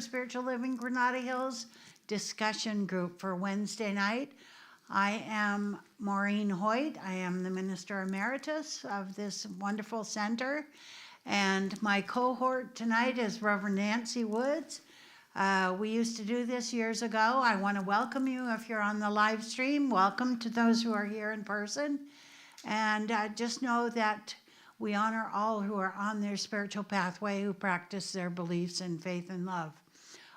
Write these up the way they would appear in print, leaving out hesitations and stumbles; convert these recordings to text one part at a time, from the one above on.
for Spiritual Living Granada Hills discussion group for Wednesday night. I am Maureen Hoyt. I am the Minister Emeritus of this wonderful center. And my cohort tonight is Reverend Nancy Woods. We used to do this years ago. I want to welcome you if you're on the live stream. Welcome to those who are here in person. And just know that we honor all who are on their spiritual pathway, who practice their beliefs in faith and love.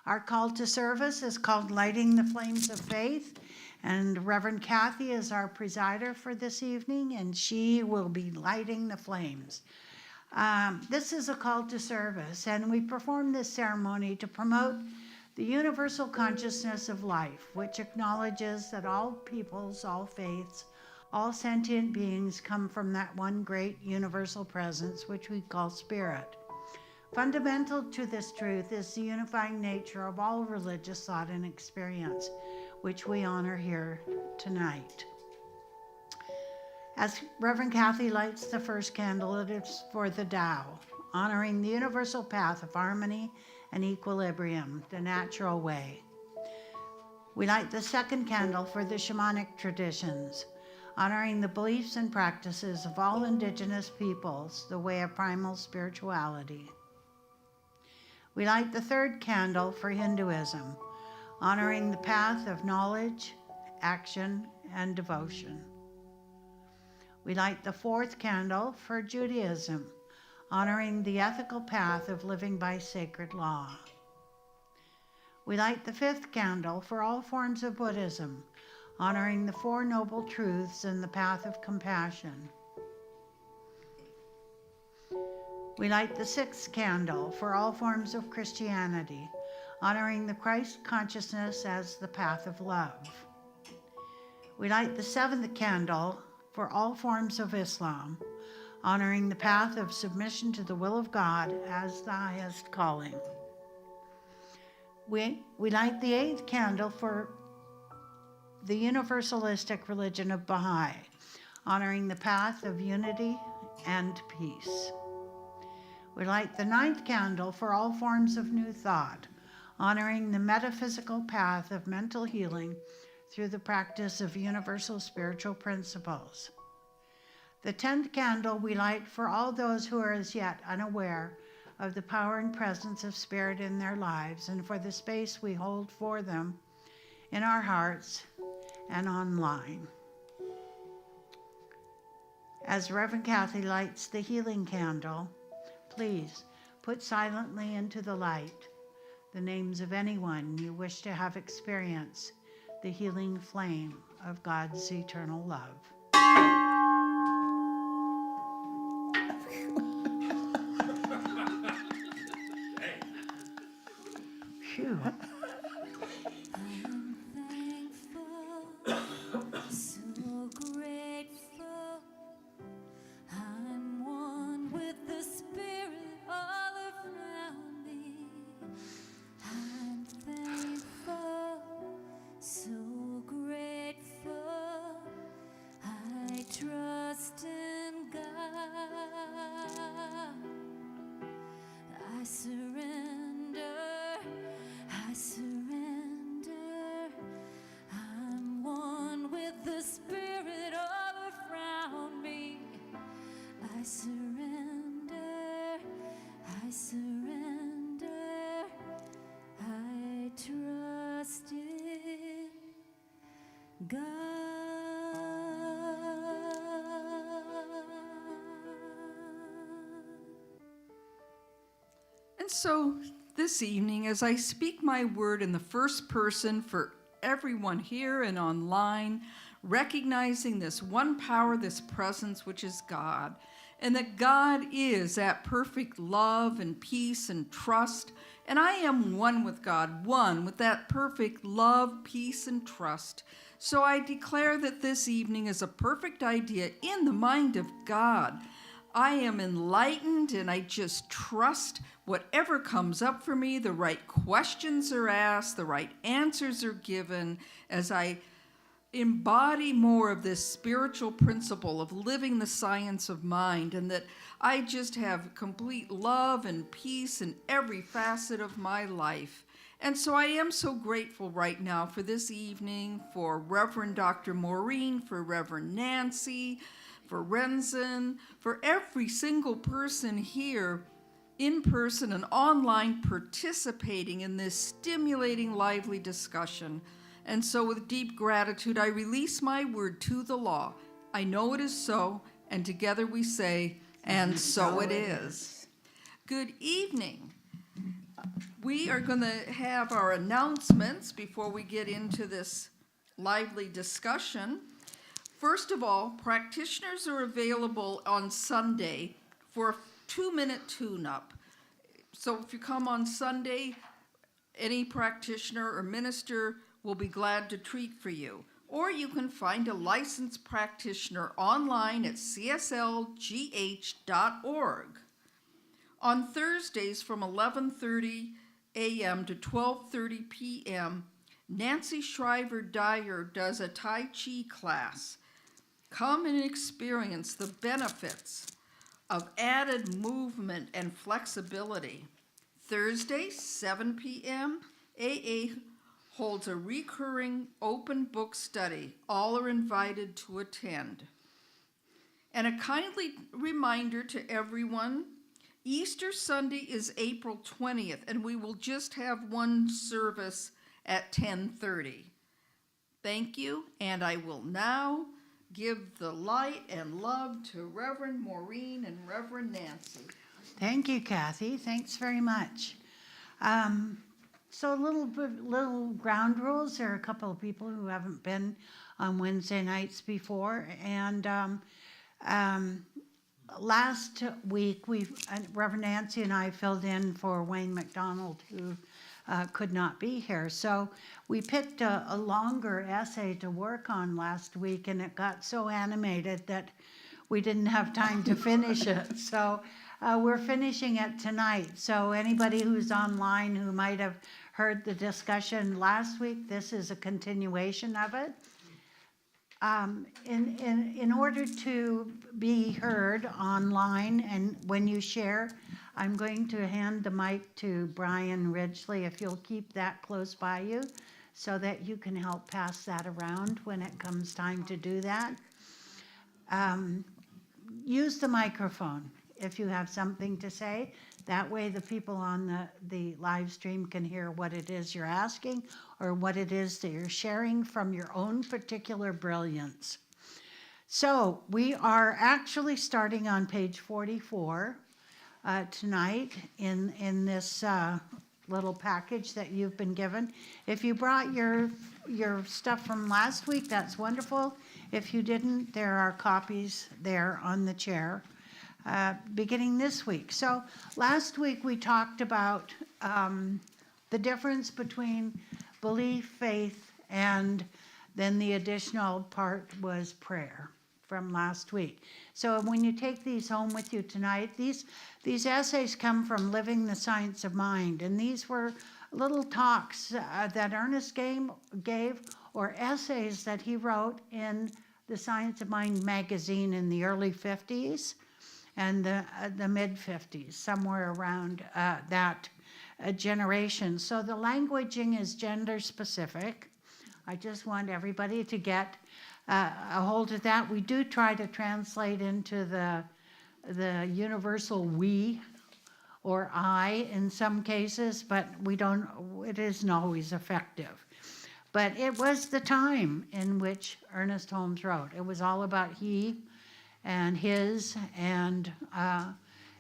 Our call to service is called Lighting the Flames of Faith, and Reverend Kathy is our presider for this evening, and she will be lighting the flames. This is a call to service, and we perform this ceremony to promote the universal consciousness of life, which acknowledges that all peoples, all faiths, all sentient beings come from that one great universal presence, which we call spirit. Fundamental to this truth is the unifying nature of all religious thought and experience, which we honor here tonight. As Reverend Kathy lights the first candle, it is for the Tao, honoring the universal path of harmony and equilibrium, the natural way. We light the second candle for the shamanic traditions, honoring the beliefs and practices of all indigenous peoples, the way of primal spirituality. We light the third candle for Hinduism, honoring the path of knowledge, action, and devotion. We light the fourth candle for Judaism, honoring the ethical path of living by sacred law. We light the fifth candle for all forms of Buddhism, honoring the Four Noble Truths and the path of compassion. We light the sixth candle for all forms of Christianity, honoring the Christ consciousness as the path of love. We light the seventh candle for all forms of Islam, honoring the path of submission to the will of God as the highest calling. We light the eighth candle for the universalistic religion of Baha'i, honoring the path of unity and peace. We light the ninth candle for all forms of new thought, honoring the metaphysical path of mental healing through the practice of universal spiritual principles. The 10th candle we light for all those who are as yet unaware of the power and presence of spirit in their lives, and for the space we hold for them in our hearts and online. As Reverend Kathy lights the healing candle, please put silently into the light the names of anyone you wish to have experience the healing flame of God's eternal love. Phew. And so this evening, as I speak my word in the first person for everyone here and online, recognizing this one power, this presence, which is God, and that God is that perfect love and peace and trust, and I am one with God, one with that perfect love, peace, and trust. So I declare that this evening is a perfect idea in the mind of God. I am enlightened, and I just trust whatever comes up for me, the right questions are asked, the right answers are given, as I embody more of this spiritual principle of living the science of mind, and that I just have complete love and peace in every facet of my life. And so I am so grateful right now for this evening, for Reverend Dr. Maureen, for Reverend Nancy, for Renzen, for every single person here in person and online participating in this stimulating, lively discussion. And so with deep gratitude, I release my word to the law. I know it is so, and together we say, and so it is. Good evening. We are going to have our announcements before we get into this lively discussion. First of all, practitioners are available on Sunday for a 2-minute tune-up. So if you come on Sunday, any practitioner or minister will be glad to treat for you. Or you can find a licensed practitioner online at CSLGH.org. On Thursdays from 11:30 a.m. to 12:30 p.m., Nancy Shriver-Dyer does a Tai Chi class. Come and experience the benefits of added movement and flexibility. Thursday, 7 p.m., AA holds a recurring open book study. All are invited to attend. And a kindly reminder to everyone, Easter Sunday is April 20th, and we will just have one service at 10:30. Thank you, and I will now give the light and love to Reverend Maureen and Reverend Nancy. Thank you, Kathy. Thanks very much. So little ground rules. There are a couple of people who haven't been on Wednesday nights before, and last week Reverend Nancy and I filled in for Wayne McDonald, who could not be here. So we picked a longer essay to work on last week, and it got so animated that we didn't have time to finish it. So we're finishing it tonight. So anybody who's online who might have heard the discussion last week, this is a continuation of it. In order to be heard online and when you share, I'm going to hand the mic to Brian Ridgely, if you'll keep that close by you so that you can help pass that around when it comes time to do that. Use the microphone if you have something to say. That way the people on the live stream can hear what it is you're asking or what it is that you're sharing from your own particular brilliance. So we are actually starting on page 44 tonight in this little package that you've been given. If you brought your stuff from last week, that's wonderful. If you didn't, there are copies there on the chair beginning this week. So last week we talked about the difference between belief, faith, and then the additional part was prayer from last week. So when you take these home with you tonight, these essays come from Living the Science of Mind, and these were little talks that Ernest gave or essays that he wrote in the Science of Mind magazine in the early 50s and the mid 50s, somewhere around that generation. So the languaging is gender specific. I just want everybody to get a hold of that. We do try to translate into the universal we or I in some cases, but it isn't always effective. But it was the time in which Ernest Holmes wrote. It was all about he and his and,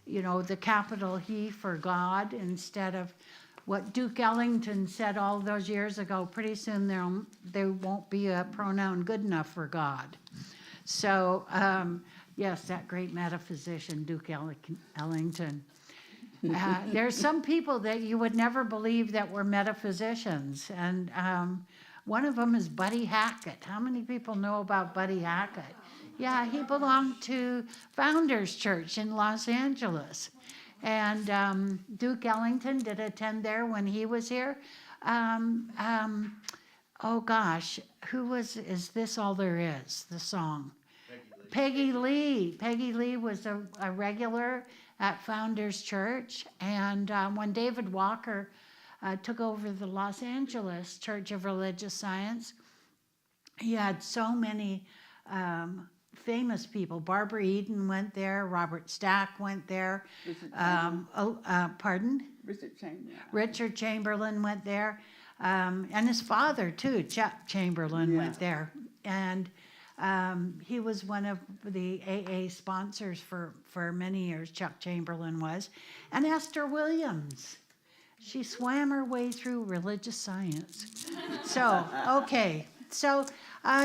the capital he for God instead of what Duke Ellington said all those years ago. Pretty soon there won't be a pronoun good enough for God. So, yes, that great metaphysician, Duke Ellington. There's some people that you would never believe that were metaphysicians. And one of them is Buddy Hackett. How many people know about Buddy Hackett? Yeah, he belonged to Founders Church in Los Angeles. And Duke Ellington did attend there when he was here. Oh gosh, Is This All There Is, the song? Peggy Lee. Peggy Lee was a regular at Founders Church. And when David Walker took over the Los Angeles Church of Religious Science. He had so many famous people. Barbara Eden went there. Robert Stack went there. Pardon? Richard Chamberlain. Richard Chamberlain went there. And his father, too, Chet Chamberlain, went there. And he was one of the AA sponsors for many years, Chuck Chamberlain was. And Esther Williams. She swam her way through religious science. So, okay. So,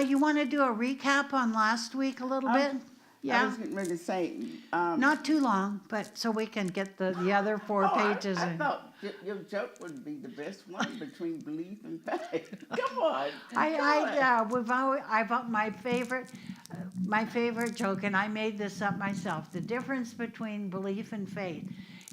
you want to do a recap on last week a little bit? I Yeah? was getting ready to say. Not too long, but so we can get the other four pages. I thought your joke would be the best one between belief and faith. Come on. I've my favorite joke, and I made this up myself. The difference between belief and faith.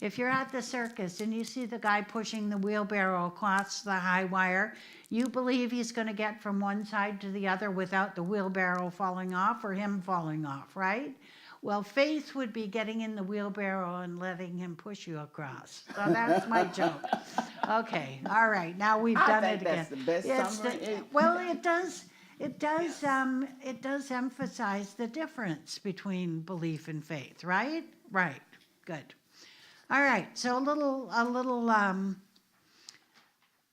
If you're at the circus and you see the guy pushing the wheelbarrow across the high wire, you believe he's going to get from one side to the other without the wheelbarrow falling off or him falling off, right? Well, faith would be getting in the wheelbarrow and letting him push you across. So that's my joke. Okay, all right. Now we've done it again. That's the best summary. Well, it does. It does emphasize the difference between belief and faith, right? Right. Good. All right. So a little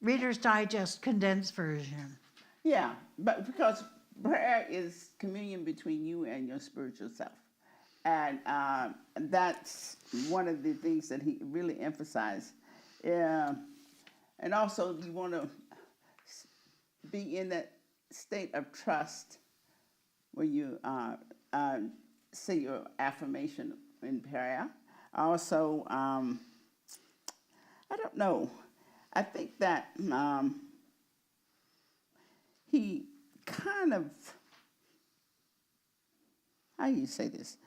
Reader's Digest condensed version. Yeah, but because prayer is communion between you and your spiritual self. And that's one of the things that he really emphasized. And also you want to be in that state of trust when you say your affirmation in prayer. Also, I don't know. I think that he kind of, how do you say this?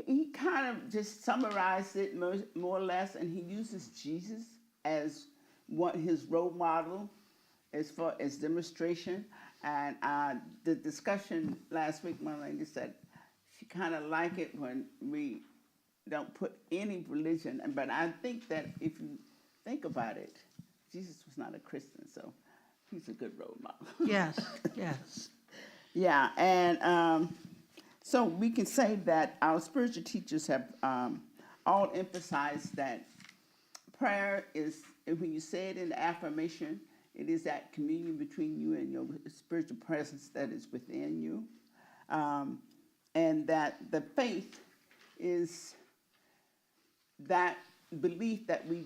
He kind of just summarized it more or less, and he uses Jesus as what his role model as far as demonstration. And the discussion last week, my lady said she kind of like it when we don't put any religion, but I think that if you think about it, Jesus was not a Christian, so he's a good role model. Yes, yes. Yeah, and so we can say that our spiritual teachers have all emphasized that prayer is, when you say it in the affirmation, it is that communion between you and your spiritual presence that is within you. And that the faith is that belief that we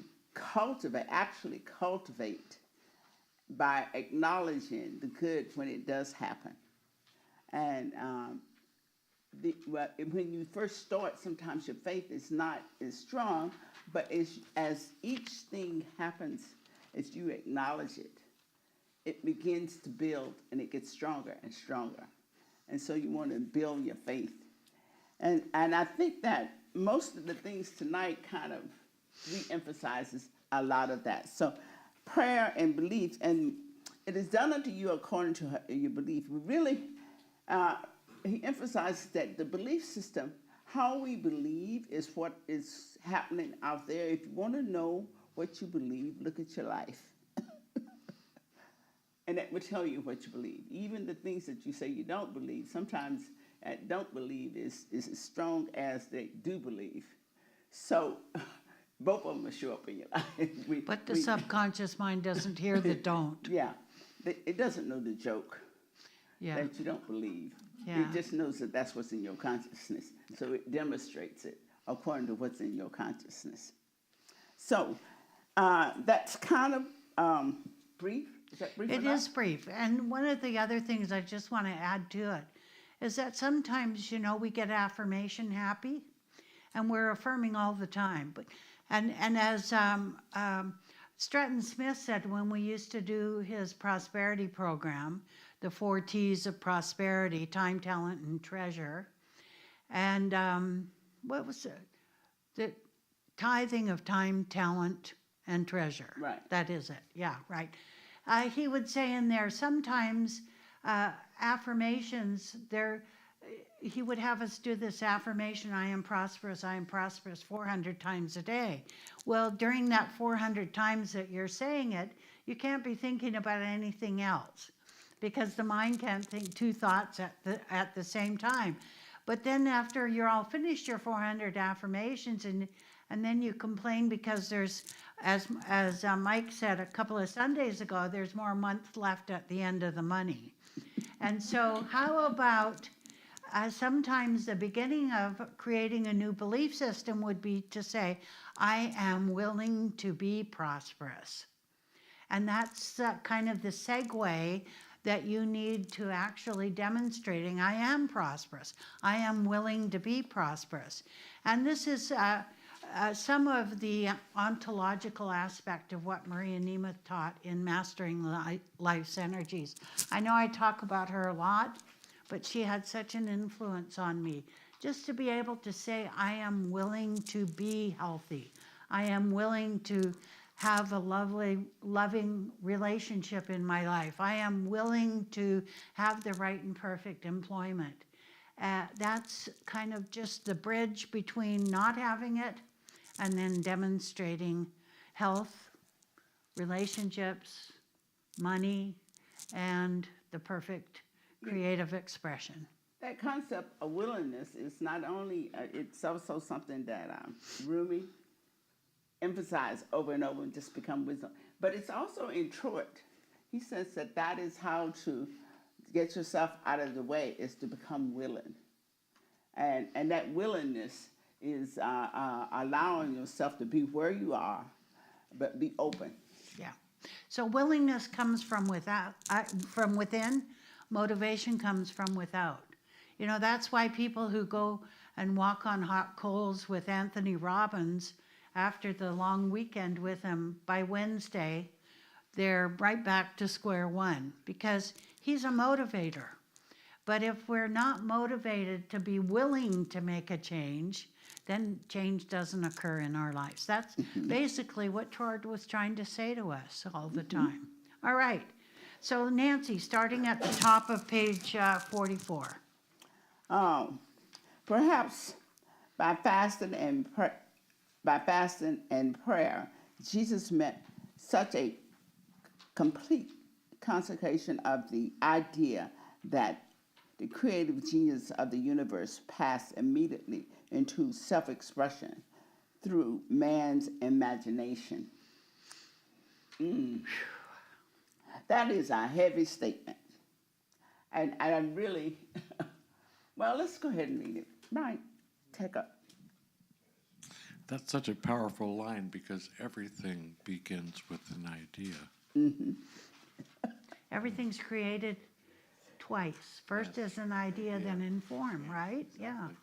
actually cultivate by acknowledging the good when it does happen. And when you first start, sometimes your faith is not as strong, but as each thing happens, as you acknowledge it, it begins to build and it gets stronger and stronger. And so you want to build your faith. And I think that most of the things tonight kind of re-emphasizes a lot of that. So prayer and belief, and it is done unto you according to your belief. We really, he emphasizes that the belief system, how we believe is what is happening out there. If you want to know what you believe, look at your life. And that will tell you what you believe. Even the things that you say you don't believe, sometimes that don't believe is as strong as they do believe. So both of them will show up in your life. But the subconscious mind doesn't hear the don't. Yeah. It doesn't know the joke that you don't believe. Yeah. It just knows that that's what's in your consciousness. So it demonstrates it according to what's in your consciousness. So that's kind of brief. Is that brief enough? It is brief. And one of the other things I just want to add to it is that sometimes, we get affirmation happy, and we're affirming all the time. And as Stratton Smith said when we used to do his prosperity program, the 4 T's of prosperity: time, talent, and treasure. And what was it? The tithing of time, talent, and treasure. Right. That is it. Yeah, right. He would say in there sometimes affirmations, he would have us do this affirmation, I am prosperous, 400 times a day. Well, during that 400 times that you're saying it, you can't be thinking about anything else, because the mind can't think two thoughts at the same time. But then after you're all finished your 400 affirmations, and then you complain because there's, as Mike said a couple of Sundays ago, there's more months left at the end of the money. And so how about sometimes the beginning of creating a new belief system would be to say, I am willing to be prosperous. And that's kind of the segue that you need to actually demonstrating, I am prosperous. I am willing to be prosperous. And this is some of the ontological aspect of what Maria Nemeth taught in Mastering Life's Energies. I know I talk about her a lot, but she had such an influence on me. Just to be able to say, I am willing to be healthy. I am willing to have a lovely, loving relationship in my life. I am willing to have the right and perfect employment. That's kind of just the bridge between not having it and then demonstrating health, relationships, money, and the perfect creative expression. That concept of willingness is not only, it's also something that Rumi emphasized over and over and just become wisdom. But it's also in Truett. He says that is how to get yourself out of the way, is to become willing. And that willingness is allowing yourself to be where you are, but be open. Yeah. So willingness comes from within. Motivation comes from without. You know, that's why people who go and walk on hot coals with Anthony Robbins after the long weekend with him, by Wednesday, they're right back to square one, because he's a motivator. But if we're not motivated to be willing to make a change, then change doesn't occur in our lives. That's basically what Troy was trying to say to us all the time. All right. So Nancy, starting at the top of page 44. Perhaps by fasting and prayer, Jesus meant such a complete consecration of the idea that the creative genius of the universe passed immediately into self-expression through man's imagination. That is a heavy statement. And I really, well, let's go ahead and read it. Right, take up. That's such a powerful line, because everything begins with an idea. Mm-hmm. Everything's created twice. First as an idea, then in form, right? Exactly.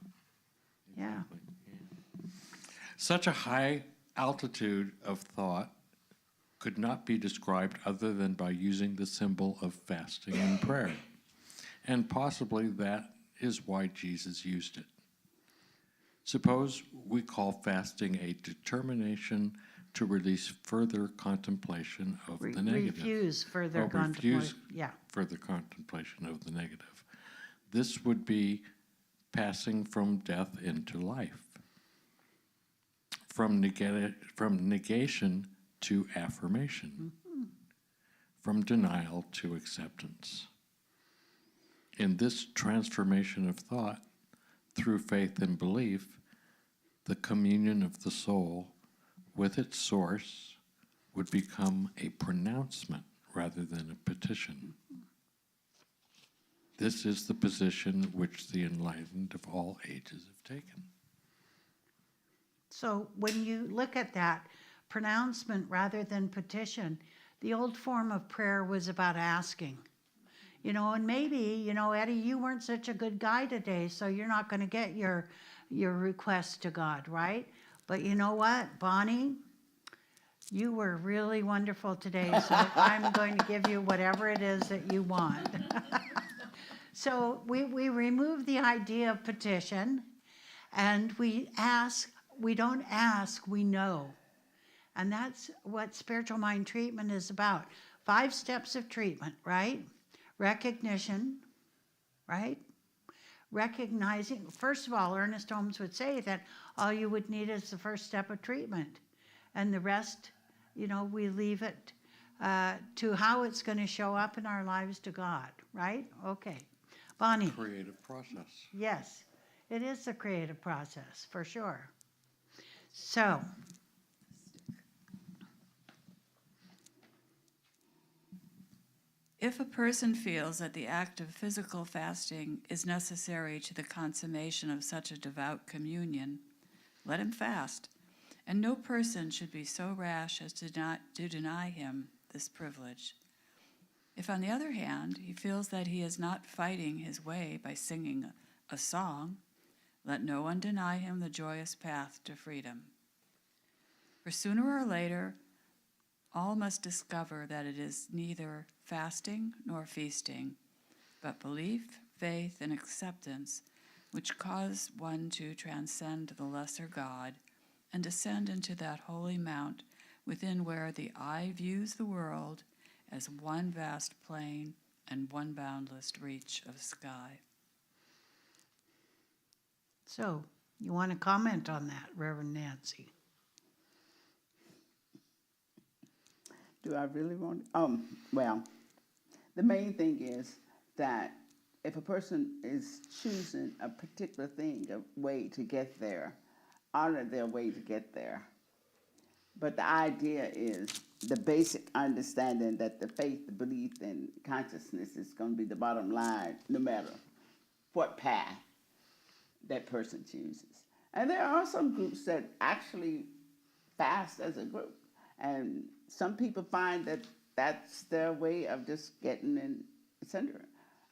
Yeah. Yeah. Such a high altitude of thought could not be described other than by using the symbol of fasting and prayer. And possibly that is why Jesus used it. Suppose we call fasting a determination to release further contemplation of the negative. Refuse further Or contemplation. refuse Yeah. further contemplation of the negative. This would be passing from death into life, from negation to affirmation, from denial to acceptance. In this transformation of thought, through faith and belief, the communion of the soul with its source would become a pronouncement rather than a petition. This is the position which the enlightened of all ages have taken. So when you look at that pronouncement rather than petition, the old form of prayer was about asking. You know, and maybe, you know, Eddie, you weren't such a good guy today, so you're not going to get your request to God, right? But you know what, Bonnie? You were really wonderful today, so I'm going to give you whatever it is that you want. So we remove the idea of petition, and we ask. We don't ask, we know. And that's what spiritual mind treatment is about. 5 steps of treatment, right? Recognition, right? Recognizing, first of all, Ernest Holmes would say that all you would need is the first step of treatment. And the rest, you know, we leave it to how it's going to show up in our lives to God, right? Okay. Bonnie? Creative process. Yes, it is a creative process, for sure. So, If a person feels that the act of physical fasting is necessary to the consummation of such a devout communion, let him fast, and no person should be so rash as to deny him this privilege. If, on the other hand, he feels that he is not fighting his way by singing a song, let no one deny him the joyous path to freedom. For sooner or later, all must discover that it is neither fasting nor feasting, but belief, faith, and acceptance which cause one to transcend the lesser God and descend into that holy mount within where the eye views the world as one vast plain and one boundless reach of sky. so you want to comment on that, Reverend Nancy? Do I really want? Well, the main thing is that if a person is choosing a particular thing, a way to get there, honor their way to get there. But the idea is the basic understanding that the faith, the belief, and consciousness is going to be the bottom line, no matter what path that person chooses. And there are some groups that actually fast as a group. And some people find that that's their way of just getting in center.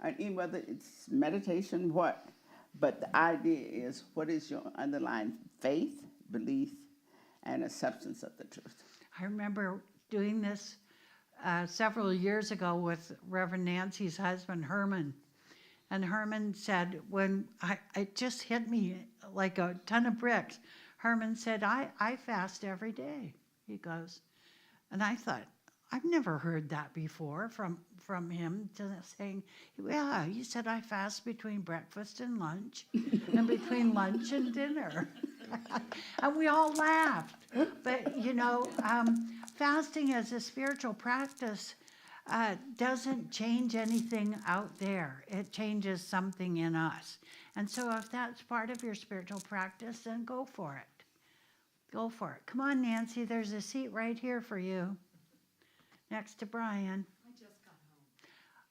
And even whether it's meditation, what. But the idea is, what is your underlying faith, belief, and acceptance of the truth? I remember doing this several years ago with Reverend Nancy's husband, Herman. And Herman said, when it just hit me like a ton of bricks, Herman said, I fast every day, he goes. And I thought, I've never heard that before from him saying, yeah, he said, I fast between breakfast and lunch and between lunch and dinner. And we all laughed. But, fasting as a spiritual practice doesn't change anything out there. It changes something in us. And so if that's part of your spiritual practice, then go for it. Go for it. Come on, Nancy, there's a seat right here for you, next to Brian. I just got home,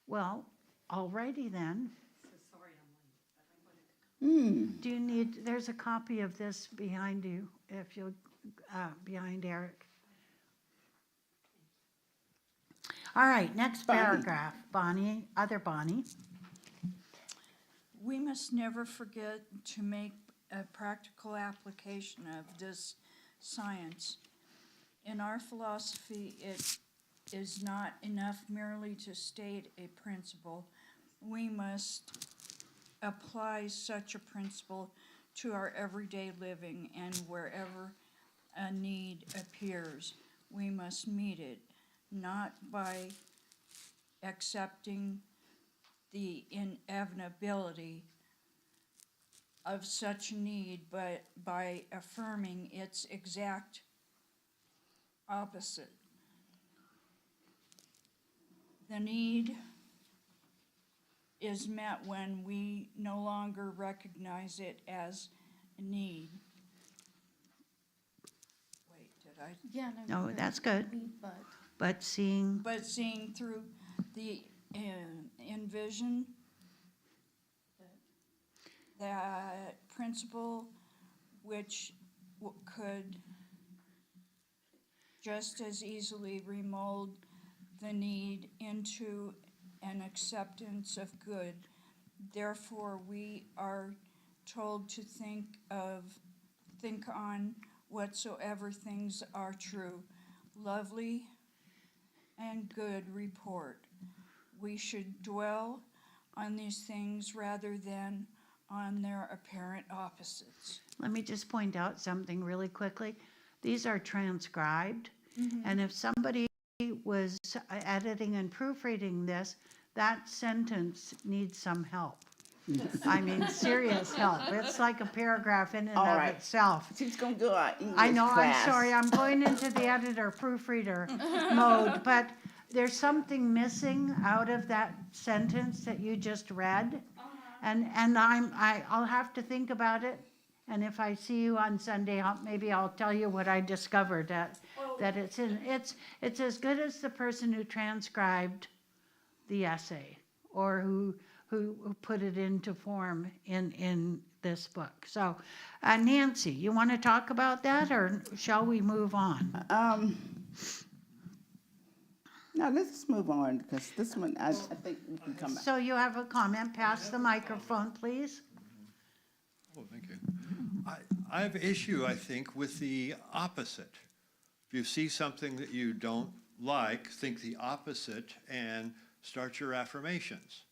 Well, alrighty then. so sorry I'm late, but I wanted to. Do you need, there's a copy of this behind you, if you'll, behind Eric. All right, next Bonnie. paragraph. Bonnie, other Bonnie. We must never forget to make a practical application of this science. In our philosophy, it is not enough merely to state a principle. We must apply such a principle to our everyday living, and wherever a need appears, we must meet it, not by accepting the inevitability of such need, but by affirming its exact opposite. The need is met when we no longer recognize it as a need. Wait, did I? Yeah, No, that's good. But But seeing, But seeing through the envision that principle which could just as easily remold the need into an acceptance of good. Therefore, we are told to think on whatsoever things are true, lovely, and good report. We should dwell on these things rather than on their apparent opposites. let me just point out something really quickly. These are transcribed, and if somebody was editing and proofreading this, that sentence needs some help. I mean, serious help. It's like a paragraph in and All of right. itself. She's gonna do our English I know, I'm class. sorry, I'm going into the editor proofreader mode, but there's something missing out of that sentence that you just read. And I'll have to think about it, and if I see you on Sunday, maybe I'll tell you what I discovered, that it's as good as the person who transcribed the essay, or who put it into form in this book. So, Nancy, you want to talk about that, or shall we move on? No, let's just move on, because this one, I think we can come back. So you have a comment, pass the microphone, please. Oh, thank you. I have issue, I think, with the opposite. If you see something that you don't like, think the opposite and start your affirmations.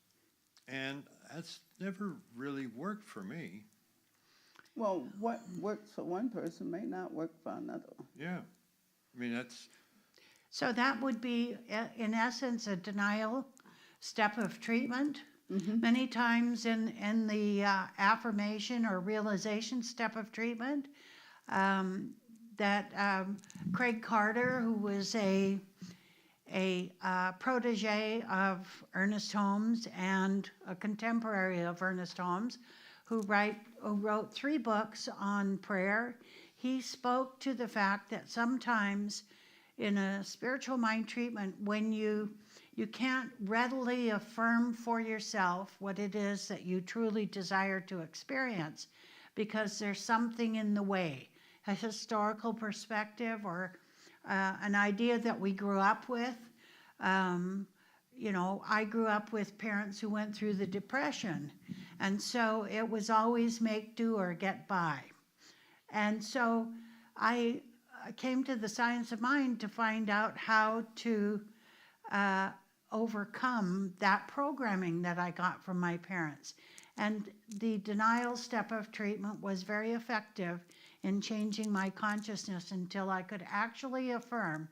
And that's never really worked for me. Well, what works for one person may not work for another. Yeah. I mean, that's, So that would be, in essence, a denial step of treatment. Many times in the affirmation or realization step of treatment, that Craig Carter, who was a protege of Ernest Holmes and a contemporary of Ernest Holmes, who wrote 3 books on prayer, he spoke to the fact that sometimes in a spiritual mind treatment, when you can't readily affirm for yourself what it is that you truly desire to experience, because there's something in the way, a historical perspective or an idea that we grew up with. You know, I grew up with parents who went through the Depression, and so it was always make do or get by. And so I came to the science of mind to find out how to overcome that programming that I got from my parents. And the denial step of treatment was very effective in changing my consciousness until I could actually affirm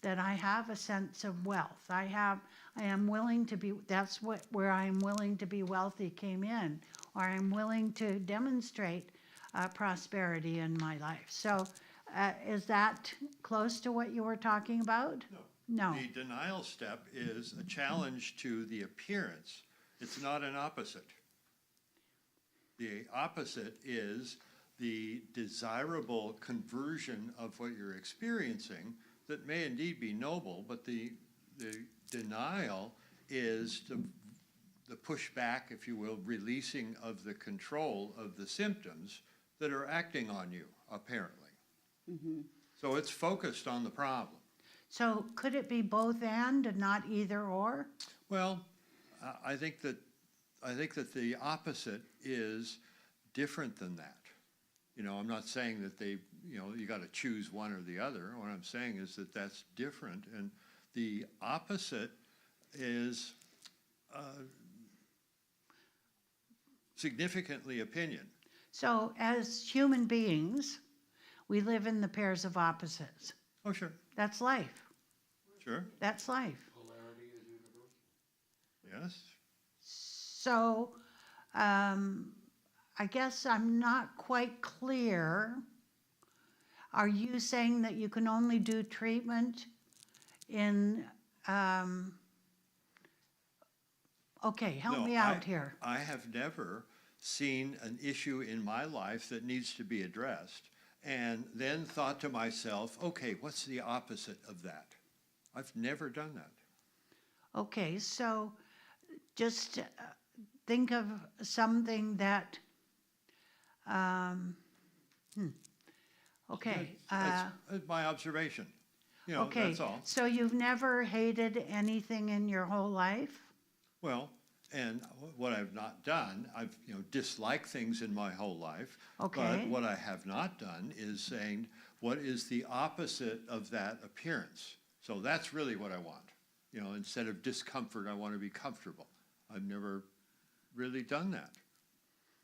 that I have a sense of wealth. I am willing to be, where I am willing to be wealthy came in, or I'm willing to demonstrate prosperity in my life. So is that close to what you were talking about? No. the denial step is a challenge to the appearance. It's not an opposite. The opposite is the desirable conversion of what you're experiencing that may indeed be noble, but the denial is the pushback, if you will, releasing of the control of the symptoms that are acting on you, apparently. So it's focused on the problem. So could it be both and not either or? Well, I think that the opposite is different than that. You know, I'm not saying that you got to choose one or the other. What I'm saying is that that's different, and the opposite is significantly opinion. So as human beings, we live in the pairs of opposites. Oh, sure, That's life. sure, That's life. yes. So I guess I'm not quite clear. Are you saying that you can only do treatment in, okay, help No, me out here. I have never seen an issue in my life that needs to be addressed and then thought to myself, okay, what's the opposite of that? I've never done that. Okay, so just think of something that, okay. That's my observation. You know, Okay, that's all. so you've never hated anything in your whole life? Well, and what I've not done, I've disliked things in my whole life. Okay. But what I have not done is saying, what is the opposite of that appearance? So that's really what I want. Instead of discomfort, I want to be comfortable. I've never really done that.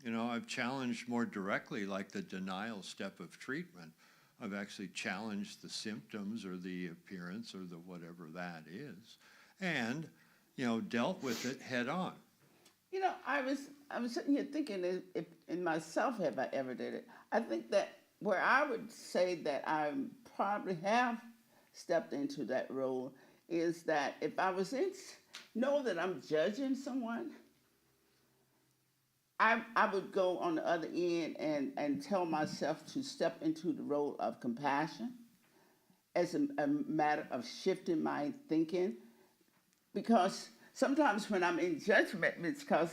I've challenged more directly, like the denial step of treatment. I've actually challenged the symptoms or the appearance or the whatever that is, and dealt with it head on. You know, I was sitting here thinking if in myself have I ever did it. I think that where I would say that I probably have stepped into that role is that if I was know that I'm judging someone, I would go on the other end and tell myself to step into the role of compassion as a matter of shifting my thinking. Because sometimes when I'm in judgment, it's because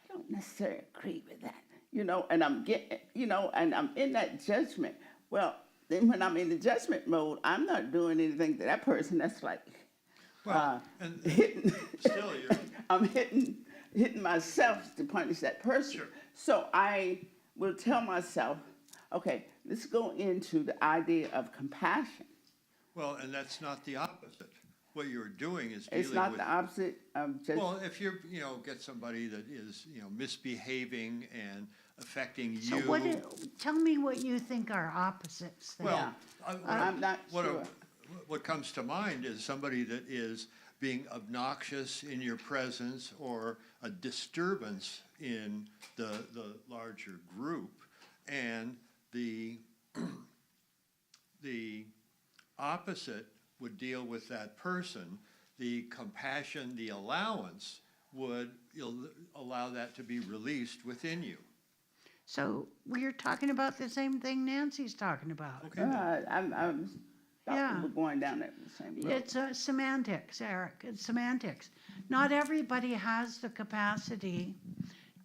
I don't necessarily agree with that, you know, and I'm getting, you know, and I'm in that judgment. Well, then when I'm in the judgment mode, I'm not doing anything to that person. That's like, Well, and hitting, still, you're, I'm hitting myself to punish that person. Sure. So I will tell myself, okay, let's go into the idea of compassion. well, and that's not the opposite. What you're doing is It's dealing not with. the opposite of just. Well, if you're, get somebody that is, misbehaving and affecting So you. tell me what you think are opposites then. Well, I'm not sure. what comes to mind is somebody that is being obnoxious in your presence or a disturbance in the larger group. And the opposite would deal with that person. The compassion, the allowance would allow that to be released within you. So we're talking about the same thing Nancy's talking about. Okay. I'm Yeah. we're going down that same road. It's semantics, Eric. It's semantics. Not everybody has the capacity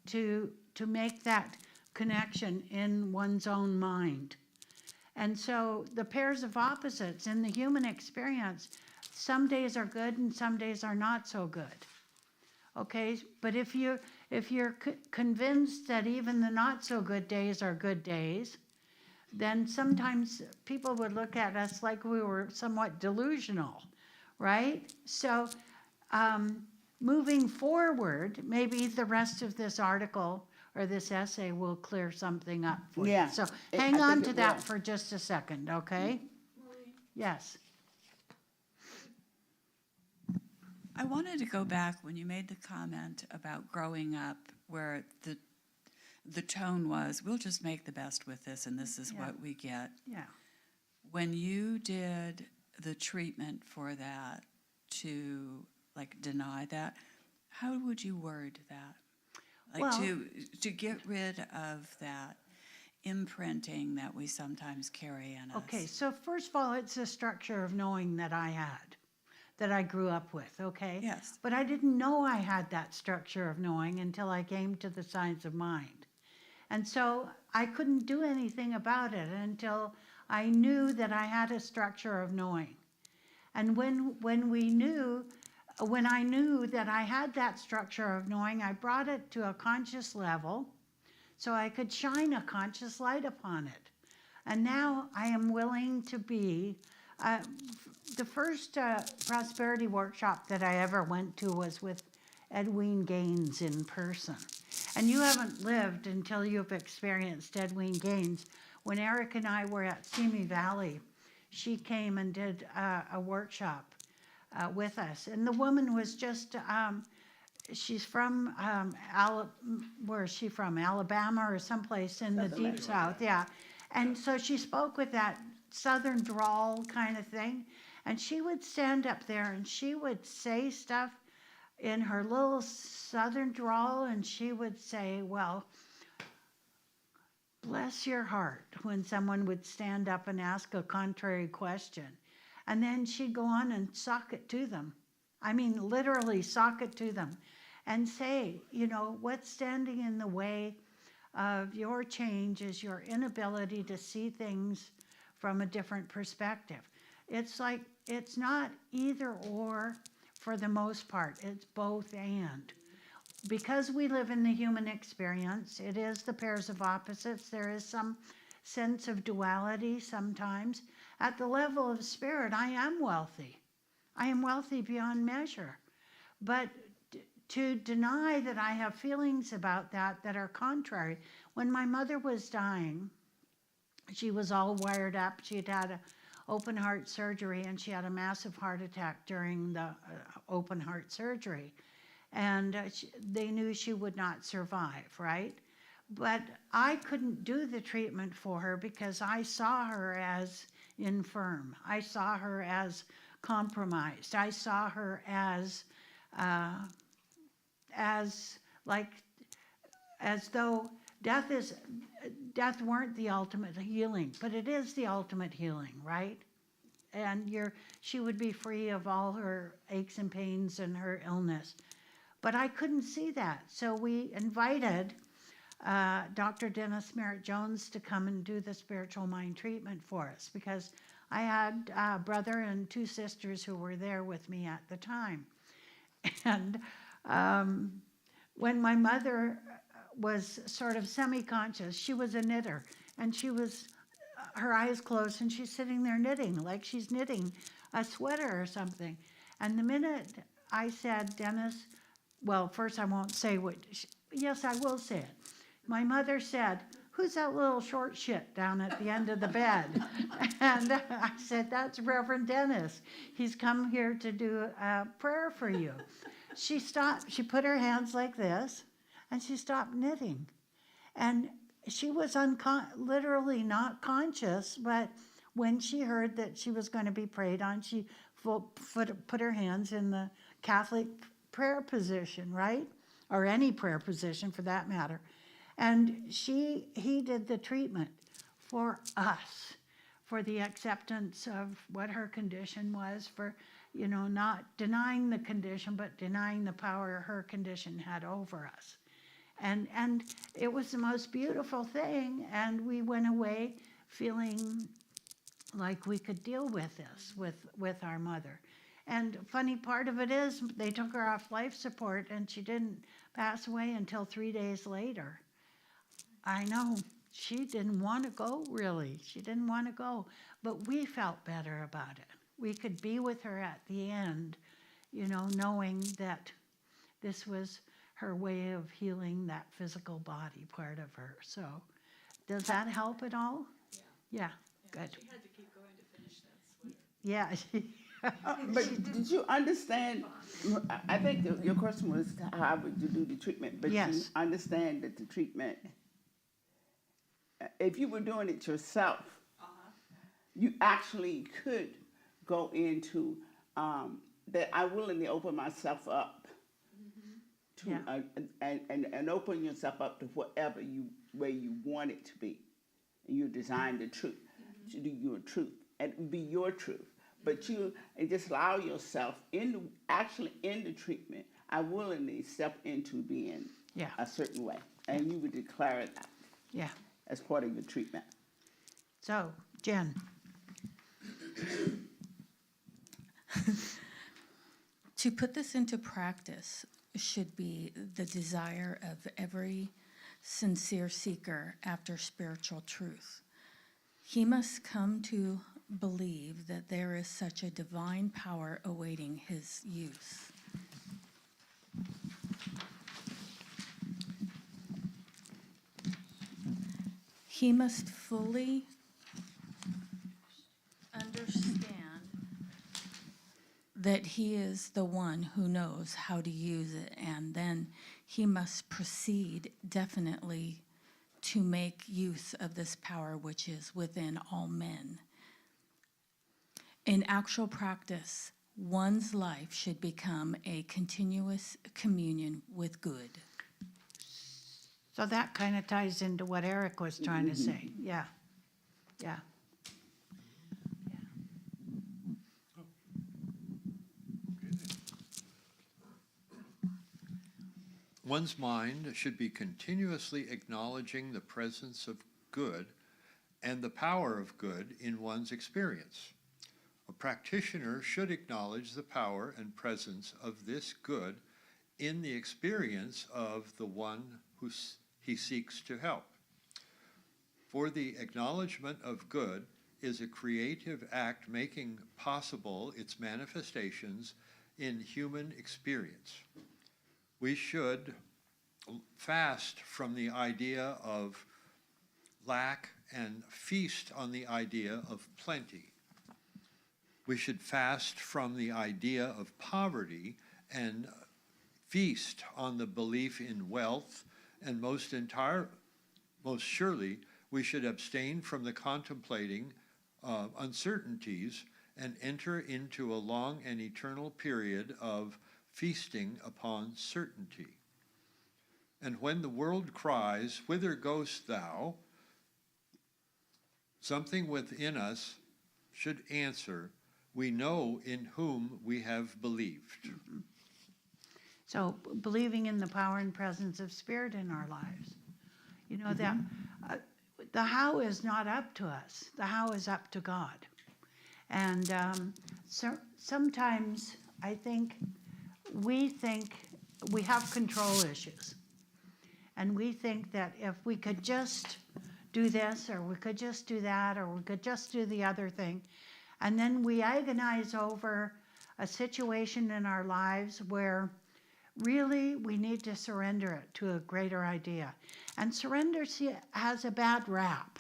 to make that connection in one's own mind. And so the pairs of opposites in the human experience, some days are good and some days are not so good. Okay, but if you're convinced that even the not so good days are good days, then sometimes people would look at us like we were somewhat delusional, right? So moving forward, maybe the rest of this article or this essay will clear something up for Yeah, you. So I hang think on it to that will. for just a second, okay? Yes. I wanted to go back when you made the comment about growing up where the tone was, we'll just make the best with this and this is Yeah. what we get. Yeah. When you did the treatment for that to like deny that, how would you word that? Like Well- to get rid of that imprinting that we sometimes carry in us. Okay, so first of all, it's a structure of knowing that I had, that I grew up with, okay? Yes. But I didn't know I had that structure of knowing until I came to the science of mind. And so I couldn't do anything about it until I knew that I had a structure of knowing. And when I knew that I had that structure of knowing, I brought it to a conscious level so I could shine a conscious light upon it. And now I am willing to be, the first prosperity workshop that I ever went to was with Edwene Gaines in person. And you haven't lived until you've experienced Edwene Gaines. When Eric and I were at Simi Valley, she came and did a workshop with us. And the woman was just, she's from, where is she from? Alabama or someplace in the deep south, yeah. And so she spoke with that southern drawl kind of thing. And she would stand up there and she would say stuff in her little southern drawl, and she would say, well, bless your heart, when someone would stand up and ask a contrary question. And then she'd go on and sock it to them. I mean, literally sock it to them and say, what's standing in the way of your change is your inability to see things from a different perspective. It's like, it's not either or for the most part, it's both and. Because we live in the human experience, it is the pairs of opposites. There is some sense of duality sometimes. At the level of spirit, I am wealthy. I am wealthy beyond measure. But to deny that I have feelings about that are contrary. When my mother was dying, she was all wired up. She had had an open heart surgery, and she had a massive heart attack during the open heart surgery. and they knew she would not survive, right? But I couldn't do the treatment for her because I saw her as infirm. I saw her as compromised. I saw her as like, as though death weren't the ultimate healing, but it is the ultimate healing, right? And she would be free of all her aches and pains and her illness. But I couldn't see that. So we invited Dr. Dennis Merritt Jones to come and do the spiritual mind treatment for us, because I had a brother and 2 sisters who were there with me at the time. And when my mother was sort of semi-conscious, she was a knitter, and she was, her eyes closed, and she's sitting there knitting, like she's knitting a sweater or something. And the minute I said, Dennis, well, first I won't say what, yes, I will say it. My mother said, who's that little short shit down at the end of the bed? And I said, that's Reverend Dennis. He's come here to do a prayer for you. She stopped, she put her hands like this, and she stopped knitting. And she was literally not conscious, but when she heard that she was going to be prayed on, she put her hands in the Catholic prayer position, right? Or any prayer position for that matter. And he did the treatment for us, for the acceptance of what her condition was, for, not denying the condition, but denying the power her condition had over us. And it was the most beautiful thing, and we went away feeling like we could deal with this with our mother. And funny part of it is they took her off life support, and she didn't pass away until 3 days later. I know, she didn't want to go, really. She didn't want to go, but we felt better about it. We could be with her at the end, knowing that this was her way of healing that physical body part of her. So does that help at all? Yeah, good. She had to keep going to finish that sweater. Yeah. But did you understand, I think your question was how would you do the treatment, but you Yes. understand that the treatment, if you were doing it yourself, you actually could go into that I willingly open myself up to Yeah. and open yourself up to whatever way you want it to be. And you design the truth to do your truth and be your truth. But and just allow yourself in the treatment. I willingly step into being a certain way, and you would declare that Yeah. as part of your treatment. So, Jen. To put this into practice should be the desire of every sincere seeker after spiritual truth. He must come to believe that there is such a divine power awaiting his use. He must fully understand that he is the one who knows how to use it, and then he must proceed definitely to make use of this power which is within all men. In actual practice, one's life should become a continuous communion with good. So that kind of ties into what Eric was trying to say. Yeah. Yeah. One's mind should be continuously acknowledging the presence of good and the power of good in one's experience. A practitioner should acknowledge the power and presence of this good in the experience of the one who he seeks to help. For the acknowledgement of good is a creative act making possible its manifestations in human experience. We should fast from the idea of lack and feast on the idea of plenty. We should fast from the idea of poverty and feast on the belief in wealth, and most surely we should abstain from the contemplating uncertainties and enter into a long and eternal period of feasting upon certainty. And when the world cries, "Whither goest thou?" something within us should answer, "We know in whom we have believed." So believing in the power and presence of Spirit in our lives. You know, that the how is not up to us. The how is up to God. And so sometimes I think we have control issues. And we think that if we could just do this, or we could just do that, or we could just do the other thing, and then we agonize over a situation in our lives where really we need to surrender it to a greater idea. And surrender has a bad rap.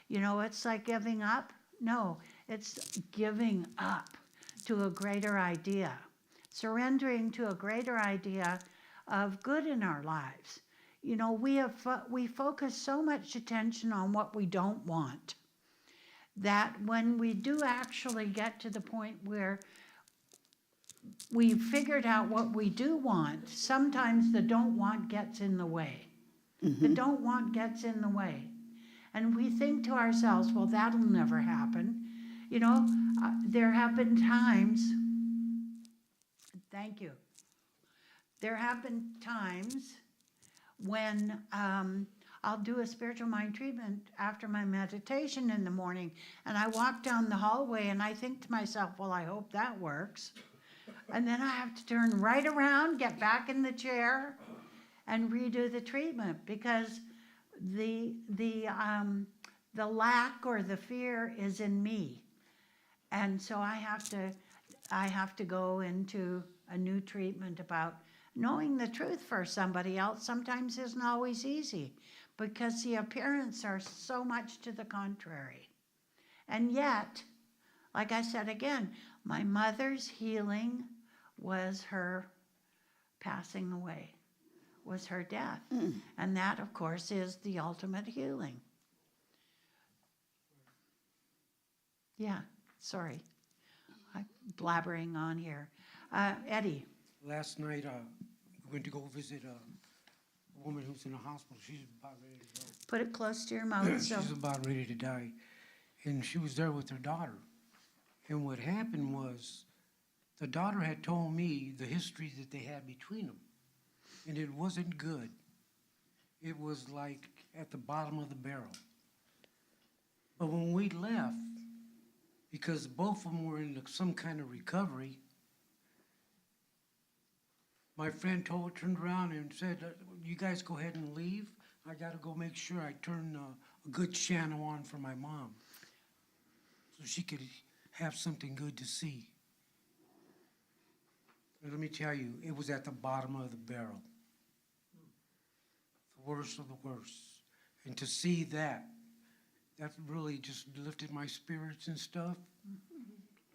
You know, it's like giving up. No, it's giving up to a greater idea. Surrendering to a greater idea of good in our lives. You know, we focus so much attention on what we don't want that when we do actually get to the point where we've figured out what we do want, sometimes the don't want gets in the way. The don't want gets in the way. And we think to ourselves, well, that'll never happen. You know, there have been times, thank you. There have been times when I'll do a spiritual mind treatment after my meditation in the morning, and I walk down the hallway and I think to myself, well, I hope that works. And then I have to turn right around, get back in the chair, and redo the treatment because the lack or the fear is in me. And so I have to go into a new treatment about knowing the truth for somebody else sometimes isn't always easy because the appearance are so much to the contrary. And yet, like I said again, my mother's healing was her passing away, was her death. And that, of course, is the ultimate healing. Yeah, sorry. I'm blabbering on here. Eddie. Last night, we went to go visit a woman who's in the hospital. She's about ready to go. Put it close to your mouth. So. She's about ready to die. And she was there with her daughter. And what happened was the daughter had told me the history that they had between them. And it wasn't good. It was like at the bottom of the barrel. But when we left, because both of them were in some kind of recovery, my friend turned around and said, you guys go ahead and leave. I got to go make sure I turn a good channel on for my mom so she could have something good to see. And let me tell you, it was at the bottom of the barrel. The worst of the worst. And to see that really just lifted my spirits and stuff.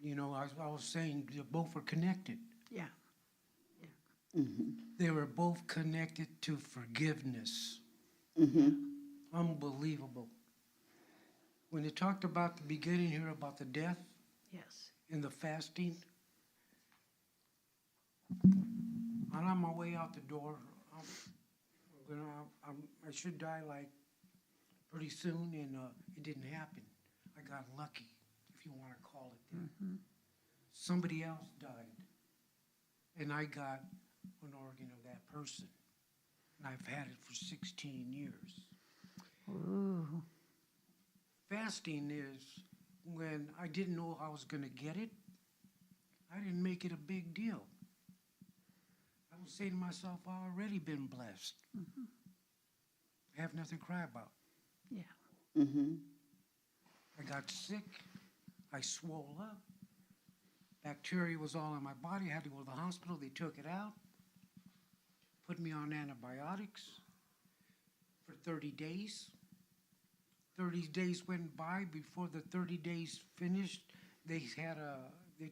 You know, I was saying both were connected. Yeah. They were both connected to forgiveness. Unbelievable. When they talked about the beginning here about the death, Yes. and the fasting, I'm on my way out the door. I should die like pretty soon, and it didn't happen. I got lucky, if you want to call it that. Somebody else died, and I got an organ of that person. And I've had it for 16 years. Ooh. Fasting is when I didn't know I was going to get it. I didn't make it a big deal. I would say to myself, I've already been blessed. I have nothing to cry about. Yeah. I got sick. I swole up. Bacteria was all in my body. I had to go to the hospital. They took it out. Put me on antibiotics for 30 days. 30 days went by. Before the 30 days finished, they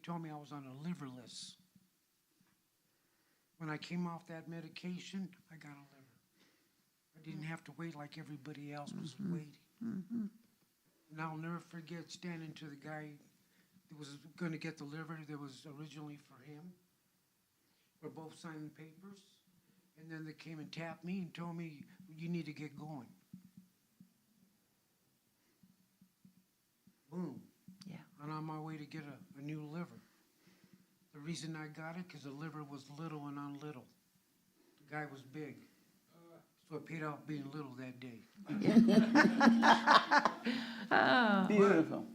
told me I was on a liver list. When I came off that medication, I got a liver. I didn't have to wait like everybody else was waiting. And I'll never forget standing to the guy that was going to get the liver that was originally for him. We're both signing papers. And then they came and tapped me and told me, you need to get going. Boom. Yeah. I'm on my way to get a new liver. The reason I got it, because the liver was little and unlittle. The guy was big. So it paid off being little that day. Beautiful.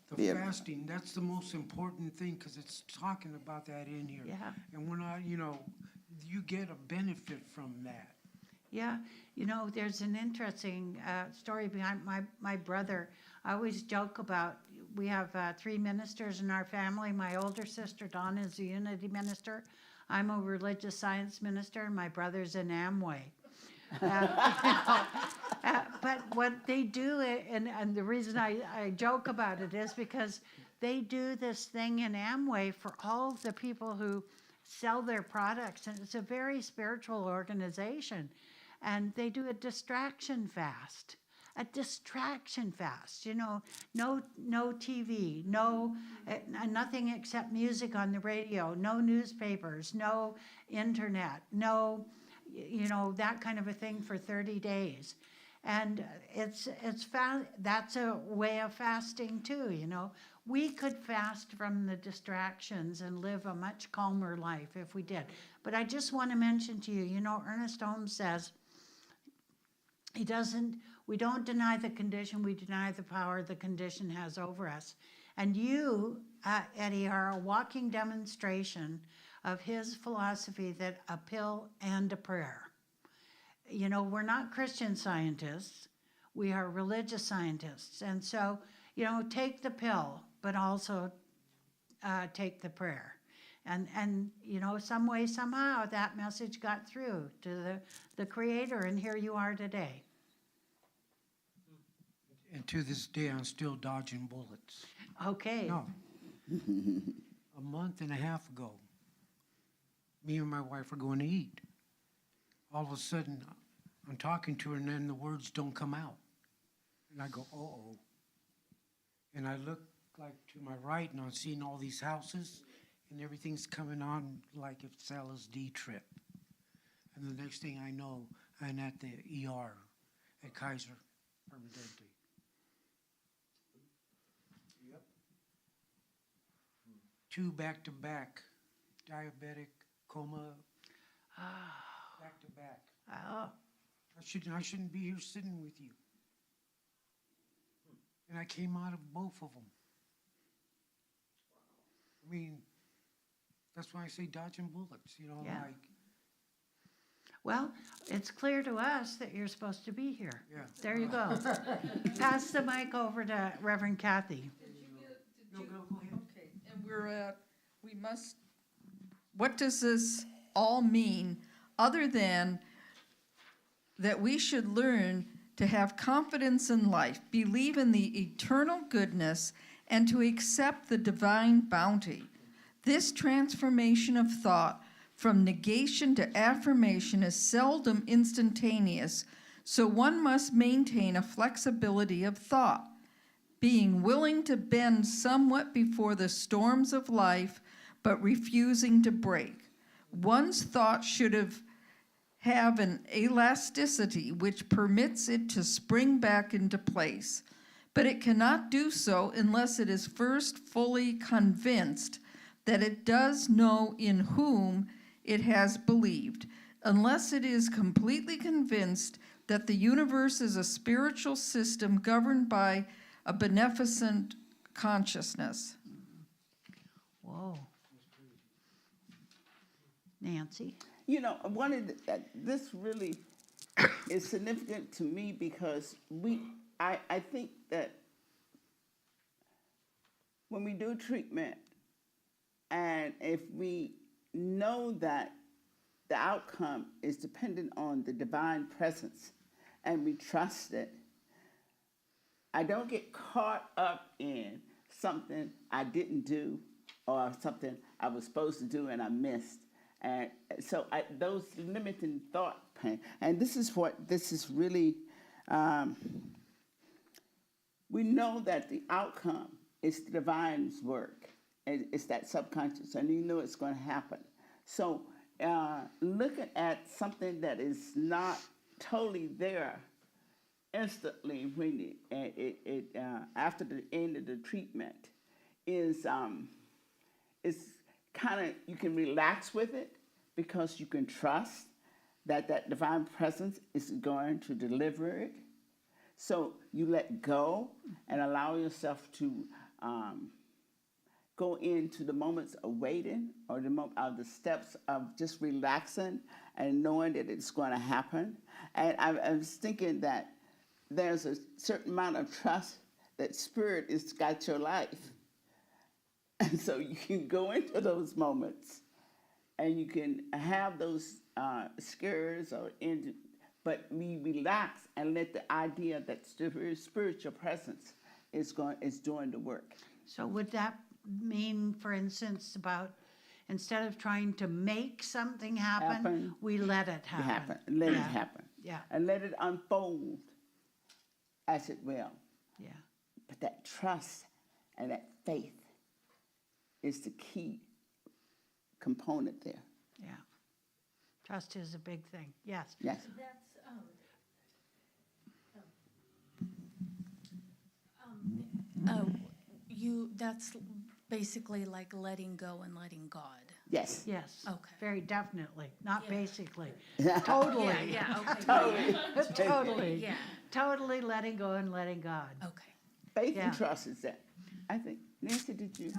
The Yeah. fasting, that's the most important thing, because it's talking about that in here. Yeah. And we're not, you get a benefit from that. Yeah, there's an interesting story behind my brother. I always joke about, we have 3 ministers in our family. My older sister, Donna, is a unity minister. I'm a religious science minister, and my brother's an Amway. But what they do, and the reason I joke about it is because they do this thing in Amway for all of the people who sell their products, and it's a very spiritual organization. And they do a distraction fast. No TV, nothing except music on the radio, no newspapers, no internet, no, that kind of a thing for 30 days. And that's a way of fasting too, We could fast from the distractions and live a much calmer life if we did. But I just want to mention to you, Ernest Holmes says, we don't deny the condition, we deny the power the condition has over us. And you, Eddie, are a walking demonstration of his philosophy that a pill and a prayer. We're not Christian scientists, we are religious scientists. And so, take the pill, but also take the prayer. And some way, somehow, that message got through to the Creator, and here you are today. And to this day, I'm still dodging bullets. Okay. No. A month and a half ago, me and my wife were going to eat. All of a sudden, I'm talking to her, and then the words don't come out. And I go, uh-oh. And I look like to my right, and I'm seeing all these houses, and everything's coming on like it's LSD trip. And the next thing I know, I'm at the ER at Kaiser Permanente. Yep. 2 back-to-back, diabetic, coma, back-to-back. Oh, I shouldn't be here sitting with you. And I came out of both of them. I mean, that's why I say dodging bullets, Yeah. Well, it's clear to us that you're supposed to be here. Yeah. There you go. Pass the mic over to Reverend Kathy. No, go ahead. Okay, and what does this all mean other than that we should learn to have confidence in life, believe in the eternal goodness, and to accept the divine bounty? This transformation of thought from negation to affirmation is seldom instantaneous, so one must maintain a flexibility of thought, being willing to bend somewhat before the storms of life, but refusing to break. One's thought should have an elasticity which permits it to spring back into place, but it cannot do so unless it is first fully convinced that it does know in whom it has believed, unless it is completely convinced that the universe is a spiritual system governed by a beneficent consciousness. Whoa. Nancy? This really is significant to me because I think that when we do treatment, and if we know that the outcome is dependent on the divine presence and we trust it, I don't get caught up in something I didn't do or something I was supposed to do and I missed. And so those limiting thought pain, and this is really, we know that the outcome is the divine's work. It's that subconscious, and you know it's going to happen. So looking at something that is not totally there instantly when it after the end of the treatment is kind of, you can relax with it because you can trust that divine presence is going to deliver it. So you let go and allow yourself to go into the moments of waiting, or the steps of just relaxing and knowing that it's going to happen. And I was thinking that there's a certain amount of trust that Spirit has got your life. And so you can go into those moments and you can have those scares, but we relax and let the idea that spiritual presence is doing the work. So would that mean, for instance, about instead of trying to make something happen, we let it happen? Let it happen. Yeah. And let it unfold as it will. Yeah. But that trust and that faith is the key component there. Yeah. Trust is a big thing. Yes. Yes. That's basically like letting go and letting God. Yes. Yes. Okay. Very definitely. Not basically. Yeah. Totally. Yeah, okay. Totally. Yeah. Totally letting go and letting God. Okay. Faith Yeah. and trust is that. I think. Nancy, did you?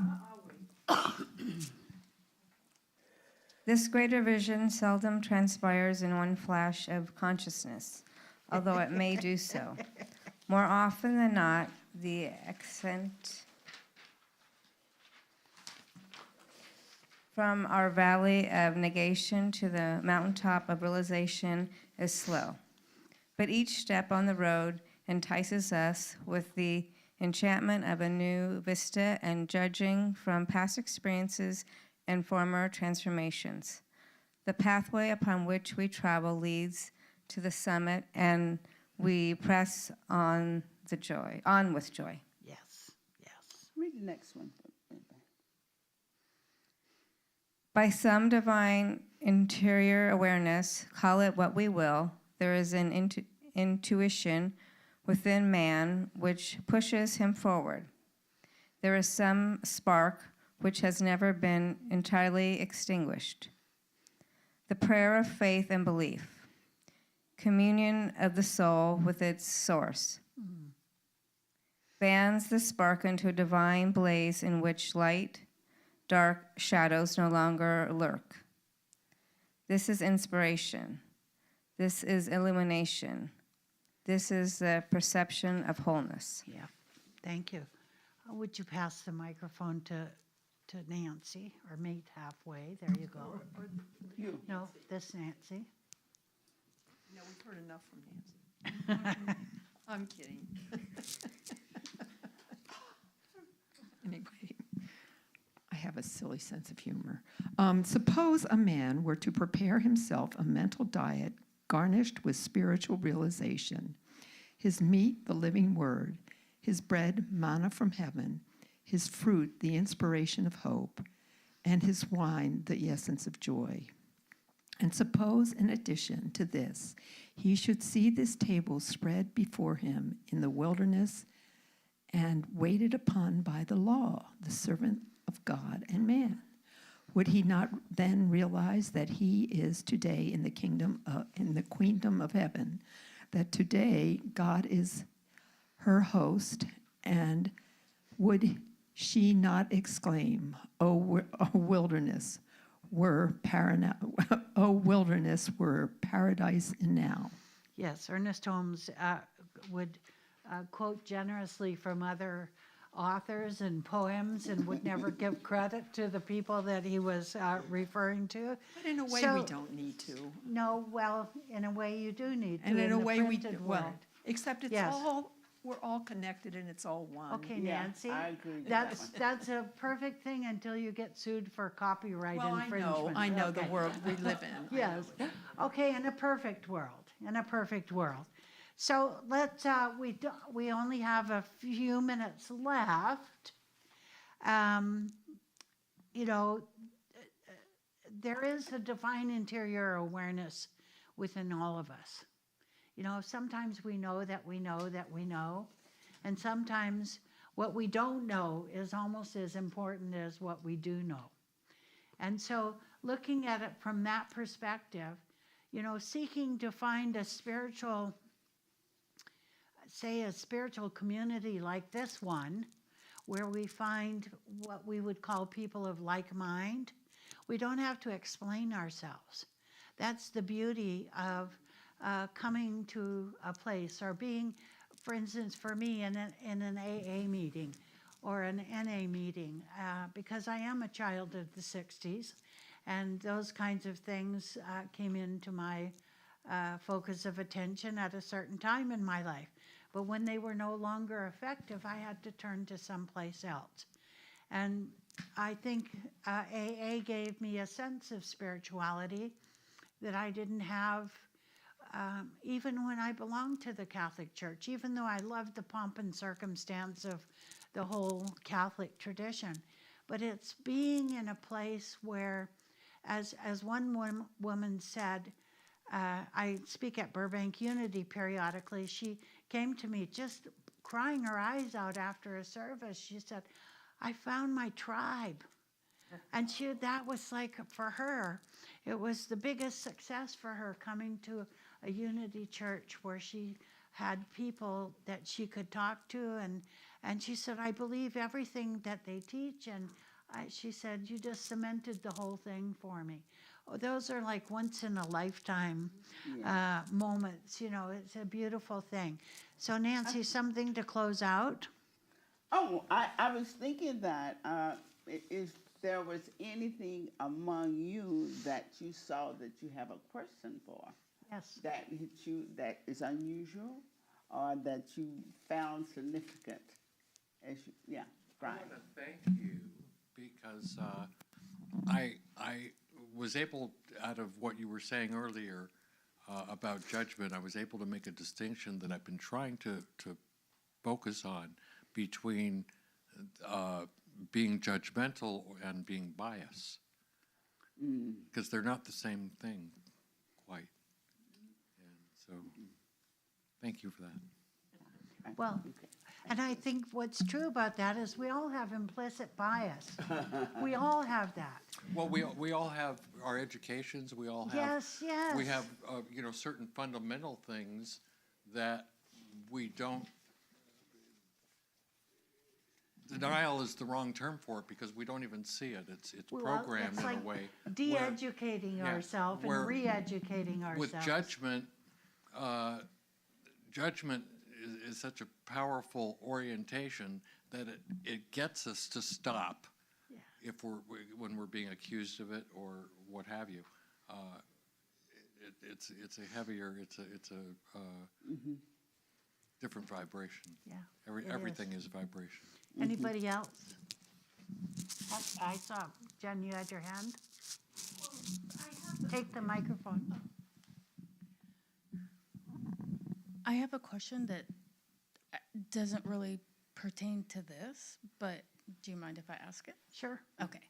This greater vision seldom transpires in one flash of consciousness, although it may do so. More often than not, the ascent from our valley of negation to the mountaintop of realization is slow. But each step on the road entices us with the enchantment of a new vista and judging from past experiences and former transformations. The pathway upon which we travel leads to the summit, and we press on with joy. Yes. Yes. Read the next one. By some divine interior awareness, call it what we will, there is an intuition within man which pushes him forward. There is some spark which has never been entirely extinguished. The prayer of faith and belief, communion of the soul with its source, fans the spark into a divine blaze in which light, dark shadows no longer lurk. This is inspiration. This is illumination. This is the perception of wholeness. Yeah. Thank you. Would you pass the microphone to Nancy, or meet halfway? There you go. You. No, this Nancy. No, we've heard enough from Nancy. I'm kidding. Anyway, I have a silly sense of humor. Suppose a man were to prepare himself a mental diet garnished with spiritual realization, his meat the living word, his bread manna from heaven, his fruit the inspiration of hope, and his wine the essence of joy. And suppose, in addition to this, he should see this table spread before him in the wilderness and waited upon by the law, the servant of God and man. Would he not then realize that he is today in the queendom of heaven, that today God is her host, and would she not exclaim, "O wilderness, were paradise now"? Yes, Ernest Holmes would quote generously from other authors and poems and would never give credit to the people that he was referring to. But in a way, So- we don't need to. No, well, in a way you do need to. And in a the way, printed well, word. except it's Yes. all We're all connected and it's all one. Okay, Yeah, Nancy? I agree with that That's a perfect thing until you get sued for copyright Well, infringement. I know the Okay. world we live in. Yes, okay, in a perfect world. So let's, we only have a few minutes left. You know, there is a divine interior awareness within all of us. You know, sometimes we know that we know that we know, and sometimes what we don't know is almost as important as what we do know. And so looking at it from that perspective, you know, seeking to find a spiritual, say a spiritual community like this one, where we find what we would call people of like mind, we don't have to explain ourselves. That's the beauty of coming to a place or being, for instance, for me in an AA meeting or an NA meeting, because I am a child of the 60s, and those kinds of things came into my focus of attention at a certain time in my life. But when they were no longer effective, I had to turn to someplace else. And I think AA gave me a sense of spirituality that I didn't have even when I belonged to the Catholic Church, even though I loved the pomp and circumstance of the whole Catholic tradition. But it's being in a place where, as one woman said, I speak at Burbank Unity periodically, she came to me just crying her eyes out after a service. She said, I found my tribe. And that was like, for her, it was the biggest success for her, coming to a Unity church where she had people that she could talk to. And she said, I believe everything that they teach. And she said, you just cemented the whole thing for me. Oh, those are like once in a lifetime moments, you know, it's a beautiful thing. So Nancy, something to close out? Oh, I was thinking that if there was anything among you that you saw that you have a question for, Yes. that is unusual, or that you found significant, Brian. I want to thank you because I was able, out of what you were saying earlier about judgment, I was able to make a distinction that I've been trying to focus on between being judgmental and being biased, because they're not the same thing quite. And so thank you for that. Well, and I think what's true about that is we all have implicit bias. We all have that. Well, we all have our educations. We all have. Yes. We have certain fundamental things that we don't. Denial is the wrong term for it because we don't even see it. It's programmed in a way. De-educating ourselves and re-educating ourselves. With judgment, judgment is such a powerful orientation that it gets us to stop if when we're being accused of it or what have you. It's a heavier, it's a different vibration. Yeah. Everything is vibration. Anybody else? I saw, Jen, you had your hand? Take the microphone. I have a question that doesn't really pertain to this, but do you mind if I ask it? Sure. Okay.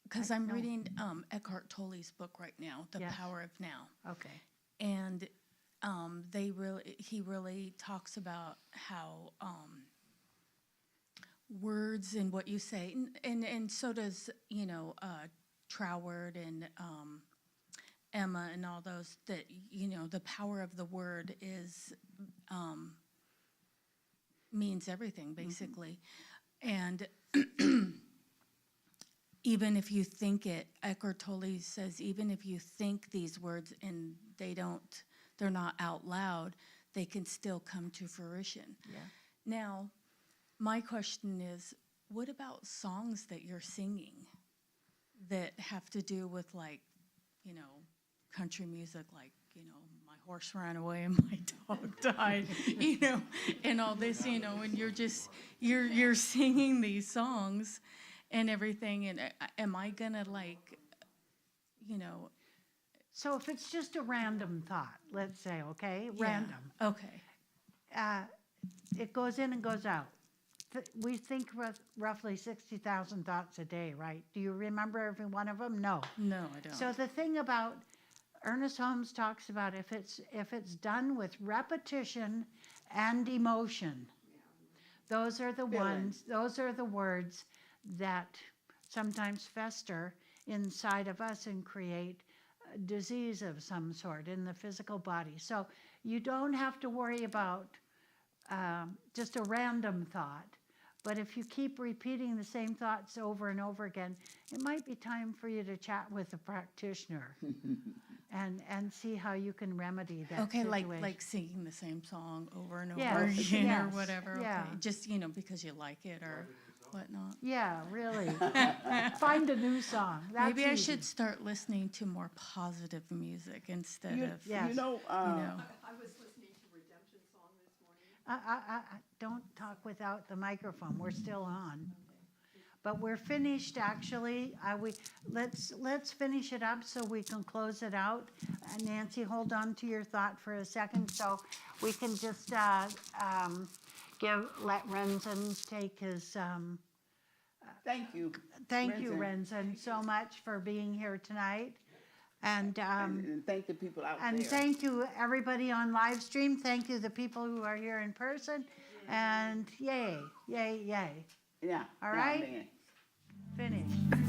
Because I'm No. reading Eckhart Tolle's book right now, The Yes. Power of Now. Okay. And he really talks about how words and what you say, and so does, Troward and Emma and all those, that, the power of the word is, means everything, basically. And even if you think it, Eckhart Tolle says, even if you think these words and they're not out loud, they can still come to fruition. Yeah. Now, my question is, what about songs that you're singing that have to do with, like, country music, like, My horse ran away and my dog died, and all this, and you're singing these songs and everything, and am I gonna So if it's just a random thought, let's say, okay, random, Okay. it goes in and goes out. We think roughly 60,000 thoughts a day, right? Do you remember every one of them? No. No, I don't. So the thing about Ernest Holmes talks about if it's done with repetition and emotion, those are the words that sometimes fester inside of us and create a disease of some sort in the physical body. So you don't have to worry about just a random thought. But if you keep repeating the same thoughts over and over again, it might be time for you to chat with a practitioner and see how you can remedy that Okay, situation. like singing the same song over and over Yes, again or yes, whatever. yeah. Okay, just because you like it or whatnot. Yeah, really. Find a new song. That's Maybe I easy. should start listening to more positive music instead of Yes. You know, I was listening to Redemption Song this morning. Don't talk without the microphone. We're still on. But we're finished, actually. Let's finish it up so we can close it out. Nancy, hold on to your thought for a second so we can just let Renzen take his. thank you. Thank you, Renzen, so much for being here tonight. And thank the people out there. and thank you, everybody on live stream. Thank you, the people who are here in person. And yay, yay, yay. Yeah. All right. Man. Finished.